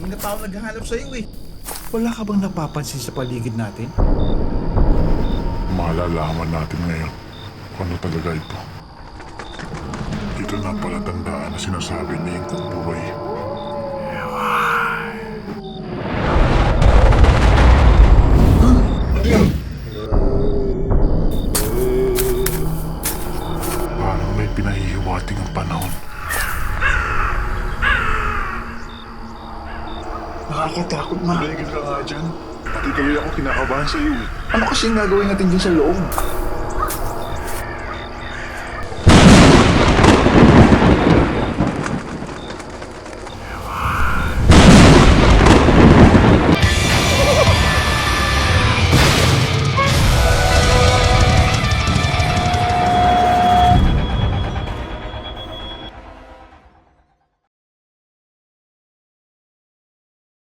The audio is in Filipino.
Ingat pa ako naghahanap sa'yo eh. Wala ka bang napapansin sa paligid natin? Malalaman natin ngayon kung ano talaga ito. Ito na pala tandaan na sinasabi ni Ingkong Buhay. Parang may pinahihiwating ang panahon. Nakakatakot na. Tumigil ka nga dyan. Pati tuloy ako kinakabahan sa iyo eh. Ano kasing gagawin natin dyan sa loob?